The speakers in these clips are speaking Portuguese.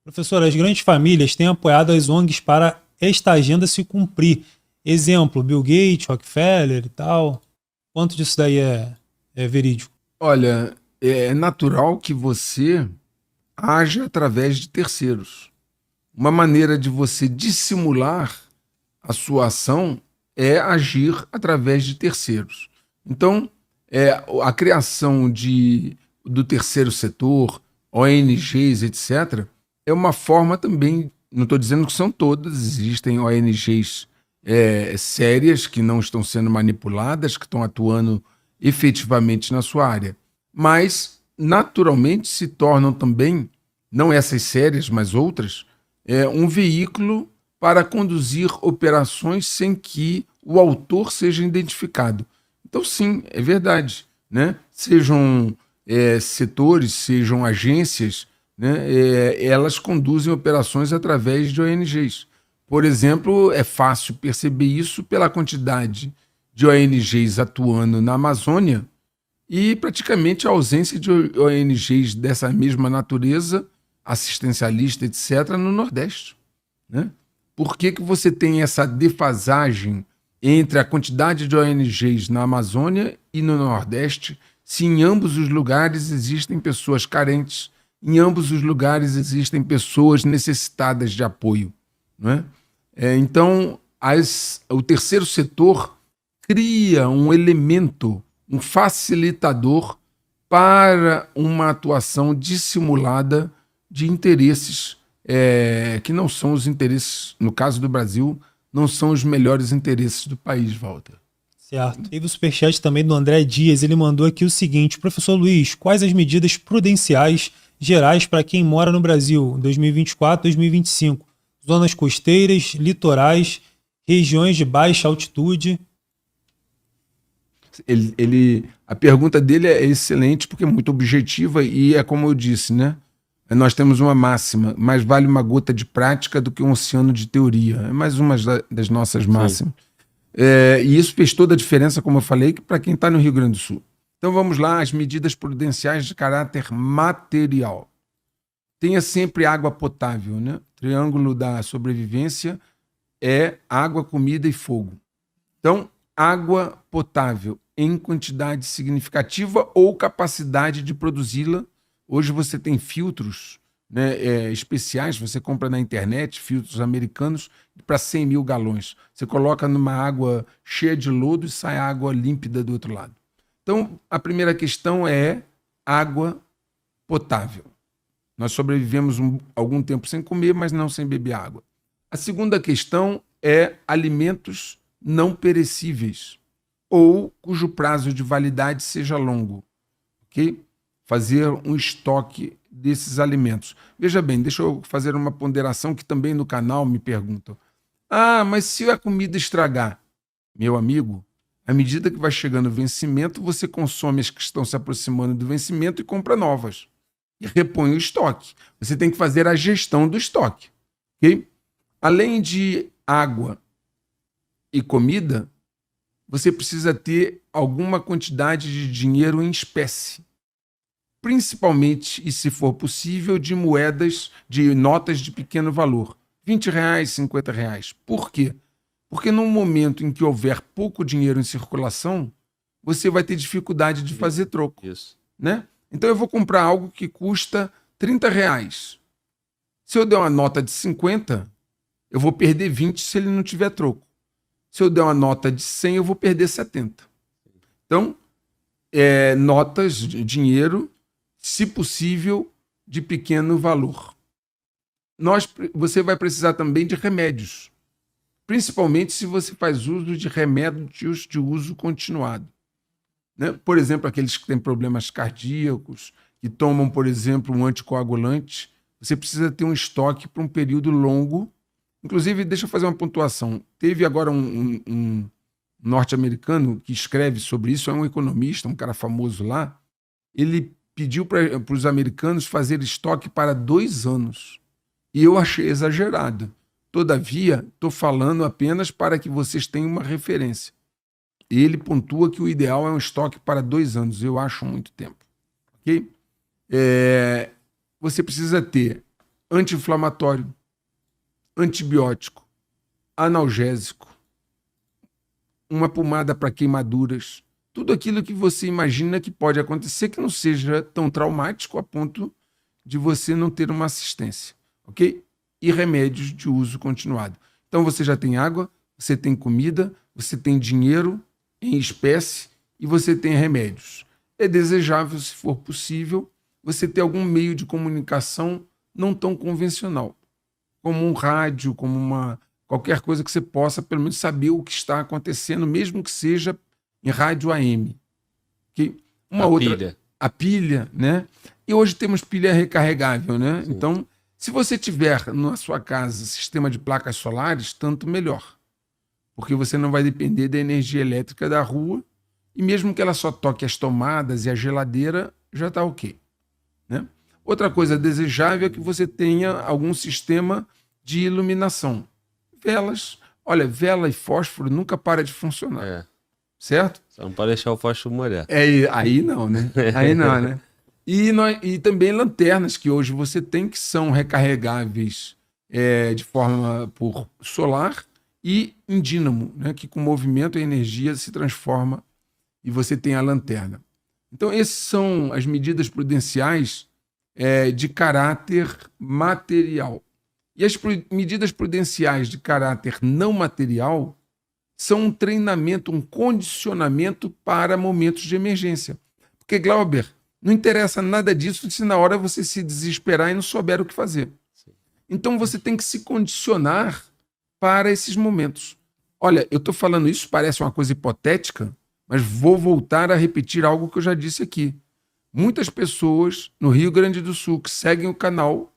Professor, as grandes famílias têm apoiado as ONGs para esta agenda se cumprir. Exemplo, Bill Gates, Rockefeller e tal. Quanto disso daí é verídico? Olha, é natural que você haja através de terceiros. Uma maneira de você dissimular a sua ação é agir através de terceiros. Então, a criação do terceiro setor, ONGs, etc., é uma forma também, não estou dizendo que são todas, existem ONGs sérias que não estão sendo manipuladas, que estão atuando efetivamente na sua área, mas naturalmente se tornam também, não essas sérias, mas outras, um veículo para conduzir operações sem que o autor seja identificado. Então, sim, é verdade, né? Sejam setores, sejam agências, né? Elas conduzem operações através de ONGs. Por exemplo, é fácil perceber isso pela quantidade de ONGs atuando na Amazônia e praticamente a ausência de ONGs dessa mesma natureza, assistencialista, etc., no Nordeste, né? Por que você tem essa defasagem entre a quantidade de ONGs na Amazônia e no Nordeste, se em ambos os lugares existem pessoas carentes, em ambos os lugares existem pessoas necessitadas de apoio, não é? Então, o terceiro setor cria um elemento, um facilitador para uma atuação dissimulada de interesses que não são os interesses, no caso do Brasil, não são os melhores interesses do país, Walter. Certo. Teve o superchat também do André Dias, ele mandou aqui o seguinte: professor Luiz, quais as medidas prudenciais gerais para quem mora no Brasil em 2024, 2025? Zonas costeiras, litorais, regiões de baixa altitude. A pergunta dele é excelente porque é muito objetiva e é como eu disse, né? Nós temos uma máxima: mais vale uma gota de prática do que um oceano de teoria. É mais uma das nossas máximas. E isso fez toda a diferença, como eu falei, para quem está no Rio Grande do Sul. Então vamos lá, as medidas prudenciais de caráter material. Tenha sempre água potável, né? Triângulo da sobrevivência é água, comida e fogo. Então, água potável em quantidade significativa ou capacidade de produzi-la. Hoje você tem filtros, né, especiais, você compra na internet, filtros americanos, para 100 mil galões. Você coloca numa água cheia de lodo e sai água límpida do outro lado. Então, a primeira questão é água potável. Nós sobrevivemos algum tempo sem comer, mas não sem beber água. A segunda questão é alimentos não perecíveis ou cujo prazo de validade seja longo. Ok? Fazer um estoque desses alimentos. Veja bem, deixa eu fazer uma ponderação que também no canal me perguntam. Ah, mas se a comida estragar? Meu amigo, à medida que vai chegando o vencimento, você consome as que estão se aproximando do vencimento e compra novas. E repõe o estoque. Você tem que fazer a gestão do estoque. Ok? Além de água e comida, você precisa ter alguma quantidade de dinheiro em espécie. Principalmente, e se for possível, de moedas, de notas de pequeno valor. R$20, R$50. Por quê? Porque no momento em que houver pouco dinheiro em circulação, você vai ter dificuldade de fazer troco. Isso. Né? Então eu vou comprar algo que custa R$30. Se eu der uma nota de 50, eu vou perder 20 se ele não tiver troco. Se eu der uma nota de 100, eu vou perder 70. Então, notas de dinheiro, se possível, de pequeno valor. Você vai precisar também de remédios, principalmente se você faz uso de remédios de uso continuado. Né? Por exemplo, aqueles que têm problemas cardíacos, que tomam, por exemplo, um anticoagulante, você precisa ter um estoque para um período longo. Inclusive, deixa eu fazer uma pontuação. Teve agora um norte-americano que escreve sobre isso, é um economista, um cara famoso lá. Ele pediu para os americanos fazer estoque para 2 anos. E eu achei exagerado. Todavia, estou falando apenas para que vocês tenham uma referência. Ele pontua que o ideal é um estoque para 2 anos. Eu acho muito tempo. Ok? Você precisa ter anti-inflamatório, antibiótico, analgésico, uma pomada para queimaduras, tudo aquilo que você imagina que pode acontecer que não seja tão traumático a ponto de você não ter uma assistência, ok? E remédios de uso continuado. Então você já tem água, você tem comida, você tem dinheiro em espécie e você tem remédios. É desejável, se for possível, você ter algum meio de comunicação não tão convencional, como um rádio, como qualquer coisa que você possa, pelo menos, saber o que está acontecendo, mesmo que seja em rádio AM. Okay? Pilha. A pilha, né? E hoje temos pilha recarregável, né? Sim. Então, se você tiver na sua casa sistema de placas solares, tanto melhor. Porque você não vai depender da energia elétrica da rua e mesmo que ela só toque as tomadas e a geladeira, já está ok. Né? Outra coisa desejável é que você tenha algum sistema de iluminação. Velas. Olha, vela e fósforo nunca para de funcionar. Certo? Só não pode deixar o fósforo molhar. Aí não, né? Aí não, né? E também lanternas que hoje você tem que são recarregáveis de forma por solar e em dínamo, né? Que com movimento a energia se transforma e você tem a lanterna. Então, essas são as medidas prudenciais de caráter material. E as medidas prudenciais de caráter não material são um treinamento, um condicionamento para momentos de emergência. Porque, Glauber, não interessa nada disso se na hora você se desesperar e não souber o que fazer. Sim. Então você tem que se condicionar para esses momentos. Olha, eu estou falando isso, parece uma coisa hipotética, mas vou voltar a repetir algo que eu já disse aqui. Muitas pessoas no Rio Grande do Sul que seguem o canal,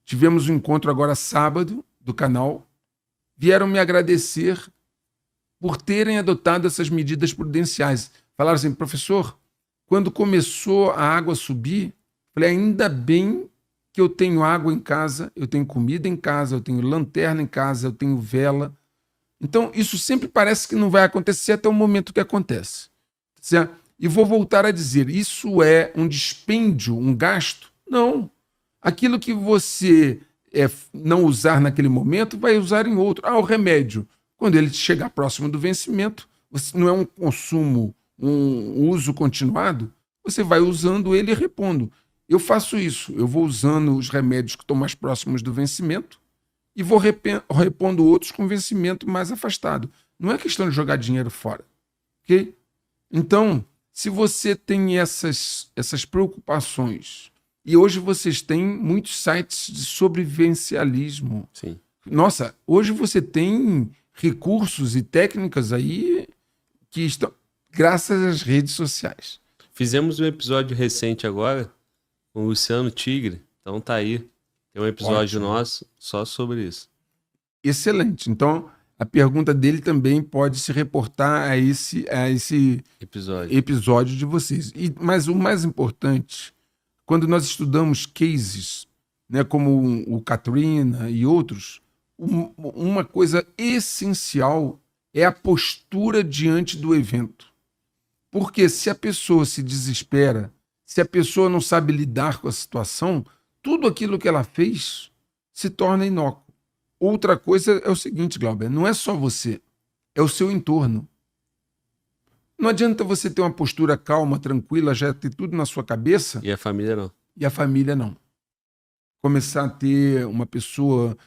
tivemos um encontro agora sábado do canal, vieram me agradecer por terem adotado essas medidas prudenciais. Falaram assim, professor, quando começou a água subir, falei, ainda bem que eu tenho água em casa, eu tenho comida em casa, eu tenho lanterna em casa, eu tenho vela. Então, isso sempre parece que não vai acontecer até o momento que acontece. Certo? E vou voltar a dizer, isso é um dispêndio, um gasto? Não. Aquilo que você não usar naquele momento, vai usar em outro. O remédio. Quando ele chegar próximo do vencimento, não é um consumo, um uso continuado, você vai usando ele e repondo. Eu faço isso, eu vou usando os remédios que estão mais próximos do vencimento e vou repondo outros com vencimento mais afastado. Não é questão de jogar dinheiro fora. Okay? Então, se você tem essas preocupações, e hoje vocês têm muitos sites de sobrevivencialismo. Sim. Nossa, hoje você tem recursos e técnicas aí que estão graças às redes sociais. Fizemos um episódio recente agora com o Luciano Tigre, então tá aí. Tem um episódio nosso só sobre isso. Excelente. Então, a pergunta dele também pode se reportar a esse episódio de vocês. Mas o mais importante, quando nós estudamos cases, né, como o Katrina e outros, uma coisa essencial é a postura diante do evento. Porque se a pessoa se desespera, se a pessoa não sabe lidar com a situação, tudo aquilo que ela fez se torna inócuo. Outra coisa é o seguinte, Glauber, não é só você, é o seu entorno. Não adianta você ter uma postura calma, tranquila, já ter tudo na sua cabeça. E a família não. E a família não. Começar a ter uma pessoa...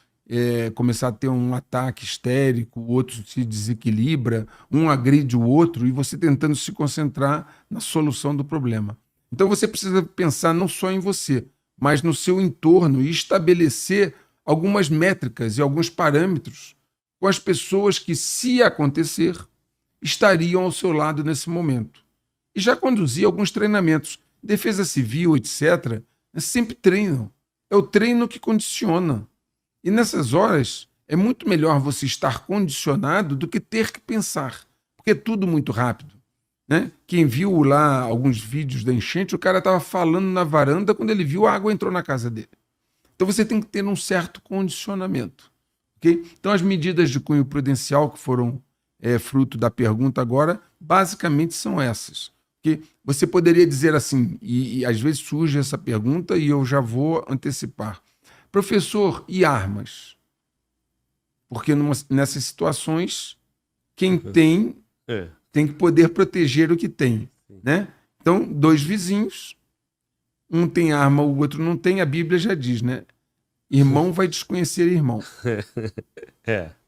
começar a ter um ataque histérico, o outro se desequilibra, um agride o outro e você tentando se concentrar na solução do problema. Então você precisa pensar não só em você, mas no seu entorno e estabelecer algumas métricas e alguns parâmetros com as pessoas que, se acontecer, estariam ao seu lado nesse momento. E já conduzi alguns treinamentos. Defesa civil, etc., sempre treinam. É o treino que condiciona. E nessas horas, é muito melhor você estar condicionado do que ter que pensar, porque é tudo muito rápido. Né? Quem viu lá alguns vídeos da enchente, o cara estava falando na varanda, quando ele viu, a água entrou na casa dele. Então você tem que ter um certo condicionamento. Okay? Então as medidas de cunho prudencial que foram fruto da pergunta agora, basicamente são essas. Okay? Você poderia dizer assim, e às vezes surge essa pergunta e eu já vou antecipar. Professor, e armas? Porque nessas situações, quem tem que poder proteger o que tem, né? Então, 2 vizinhos, um tem arma, o outro não tem, a Bíblia já diz, né? Irmão vai desconhecer irmão.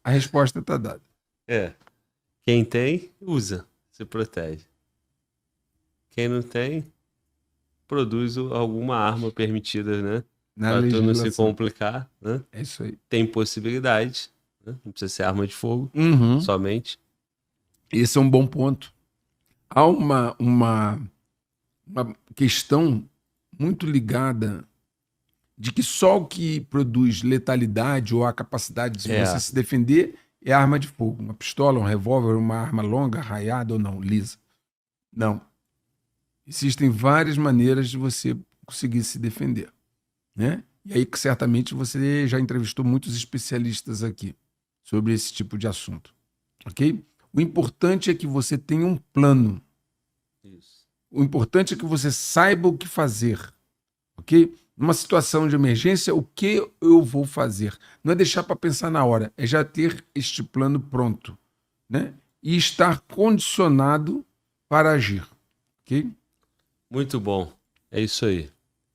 A resposta está dada. Quem tem, usa, se protege. Quem não tem, produz alguma arma permitida, né? Na Para tu não se legislação. complicar, né? É isso aí. Tem possibilidade, né? Não precisa ser arma de fogo, somente. Esse é um bom ponto. Há uma questão muito ligada de que só o que produz letalidade ou a capacidade de você se defender é arma de fogo. Uma pistola, um revólver, uma arma longa, raiada ou não, lisa. Não. Existem várias maneiras de você conseguir se defender, né? E aí que certamente você já entrevistou muitos especialistas aqui sobre esse tipo de assunto, ok? O importante é que você tenha um plano. Isso. O importante é que você saiba o que fazer, ok? Numa situação de emergência, o que eu vou fazer? Não é deixar para pensar na hora, é já ter este plano pronto, né? E estar condicionado para agir, ok? Muito bom, é isso aí.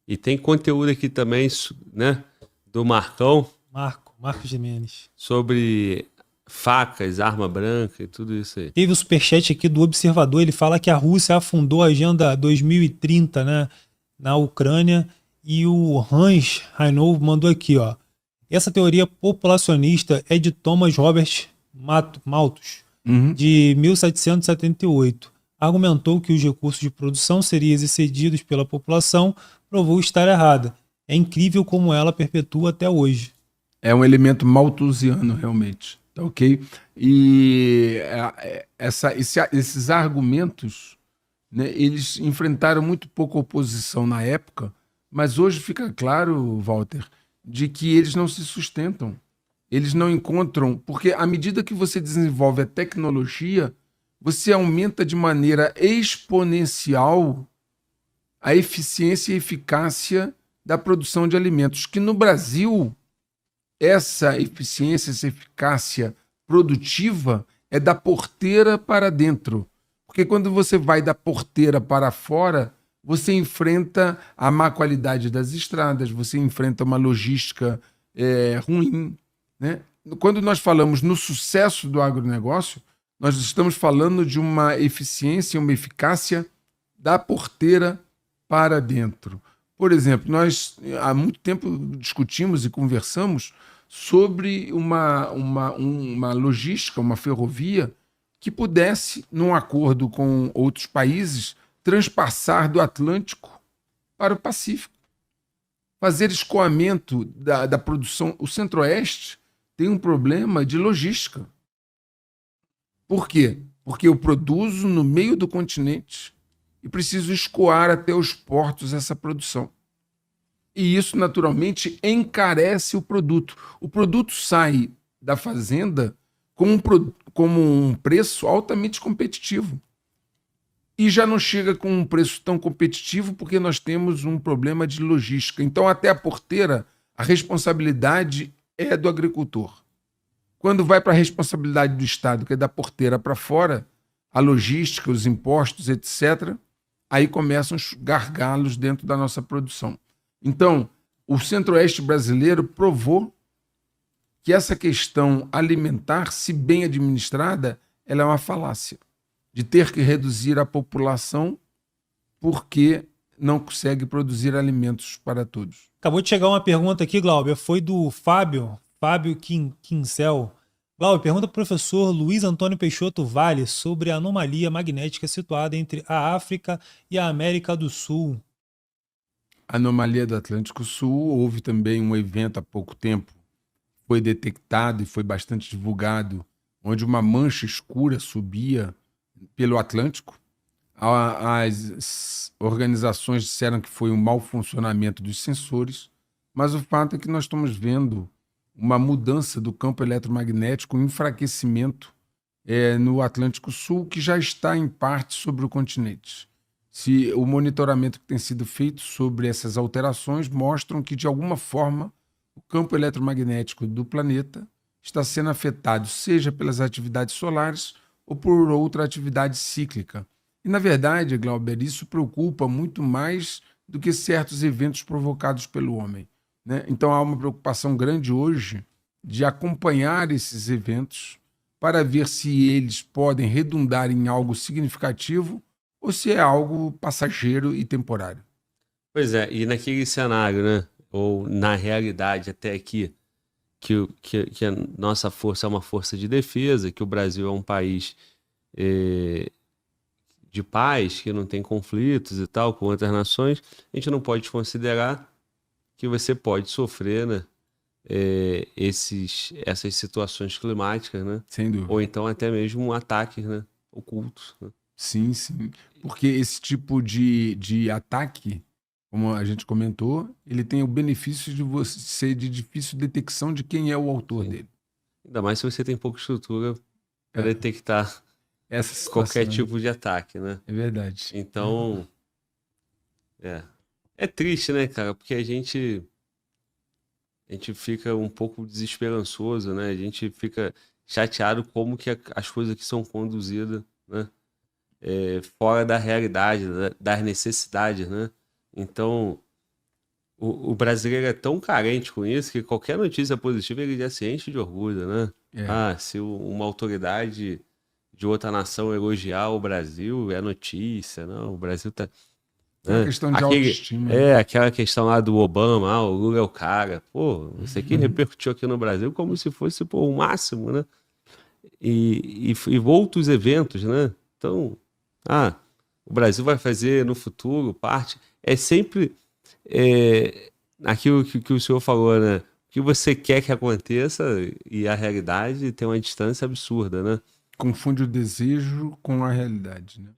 E tem conteúdo aqui também, né, do Marcão. Marcos Gimenez. Sobre facas, arma branca e tudo isso aí. Teve o superchat aqui do Observador, ele fala que a Rússia afundou a Agenda 2030, né, na Ucrânia, e o Hans Reinhold mandou aqui, ó. Essa teoria populacionista é de Thomas Robert Malthus, de 1778. Argumentou que os recursos de produção seriam excedidos pela população, provou estar errada. É incrível como ela perpetua até hoje. É um elemento malthusiano, realmente. Tá ok? E esses argumentos, né, eles enfrentaram muito pouca oposição na época, mas hoje fica claro, Walter, de que eles não se sustentam. Eles não encontram... Porque à medida que você desenvolve a tecnologia, você aumenta de maneira exponencial a eficiência e eficácia da produção de alimentos, que no Brasil, essa eficiência, essa eficácia produtiva é da porteira para dentro. Porque quando você vai da porteira para fora, você enfrenta a má qualidade das estradas, você enfrenta uma logística ruim, né? Quando nós falamos no sucesso do agronegócio, nós estamos falando de uma eficiência, uma eficácia da porteira para dentro. Por exemplo, nós há muito tempo discutimos e conversamos sobre uma logística, uma ferrovia que pudesse, num acordo com outros países, transpassar do Atlântico para o Pacífico. Fazer escoamento da produção. O Centro-Oeste tem um problema de logística. Por quê? Porque eu produzo no meio do continente e preciso escoar até os portos essa produção. E isso, naturalmente, encarece o produto. O produto sai da fazenda como um preço altamente competitivo. E já não chega com um preço tão competitivo porque nós temos um problema de logística. Então, até a porteira, a responsabilidade é do agricultor. Quando vai para a responsabilidade do Estado, que é da porteira para fora, a logística, os impostos, etc., aí começam os gargalos dentro da nossa produção. Então, o Centro-Oeste brasileiro provou que essa questão alimentar, se bem administrada, ela é uma falácia. De ter que reduzir a população porque não consegue produzir alimentos para todos. Acabou de chegar uma pergunta aqui, Glauber, foi do Fábio Quincel. Glauber, pergunta para o professor Luiz Antônio Peixoto Vale sobre a anomalia magnética situada entre a África e a América do Sul. Anomalia do Atlântico Sul, houve também um evento há pouco tempo, foi detectado e foi bastante divulgado, onde uma mancha escura subia pelo Atlântico. As organizações disseram que foi um mau funcionamento dos sensores, mas o fato é que nós estamos vendo uma mudança do campo eletromagnético, um enfraquecimento no Atlântico Sul, que já está em parte sobre o continente. O monitoramento que tem sido feito sobre essas alterações mostram que, de alguma forma, o campo eletromagnético do planeta está sendo afetado, seja pelas atividades solares ou por outra atividade cíclica. E, na verdade, Glauber, isso preocupa muito mais do que certos eventos provocados pelo homem, né? Então, há uma preocupação grande hoje de acompanhar esses eventos para ver se eles podem redundar em algo significativo ou se é algo passageiro e temporário. Pois é, e naquele cenário, né? Ou na realidade até aqui, que a nossa força é uma força de defesa, que o Brasil é um país de paz, que não tem conflitos e tal com outras nações, a gente não pode considerar que você pode sofrer, né? Essas situações climáticas, né? Sem dúvida. Ou então até mesmo ataques, né? Ocultos, né? Sim, sim. Porque esse tipo de ataque, como a gente comentou, ele tem o benefício de você ser de difícil detecção de quem é o autor dele. Ainda mais se você tem pouca estrutura para É. detectar Essa situação, qualquer tipo de ataque, né? É verdade. Então, é triste, né, cara? Porque a gente fica um pouco desesperançoso, né? A gente fica chateado como que as coisas que são conduzidas, né? Fora da realidade, das necessidades, né? Então, o brasileiro é tão carente com isso que qualquer notícia positiva ele já se enche de orgulho, né? Se uma autoridade de outra nação elogiar o Brasil, é notícia, não, o Brasil tá... É uma questão de autoestima. Aquela questão lá do Obama, o Lula é o cara. Pô, isso aqui repercutiu aqui no Brasil como se fosse o máximo, né? E outros eventos, né? Então, o Brasil vai fazer no futuro parte. É sempre aquilo que o senhor falou, né? O que você quer que aconteça e a realidade tem uma distância absurda, né? Confunde o desejo com a realidade, né?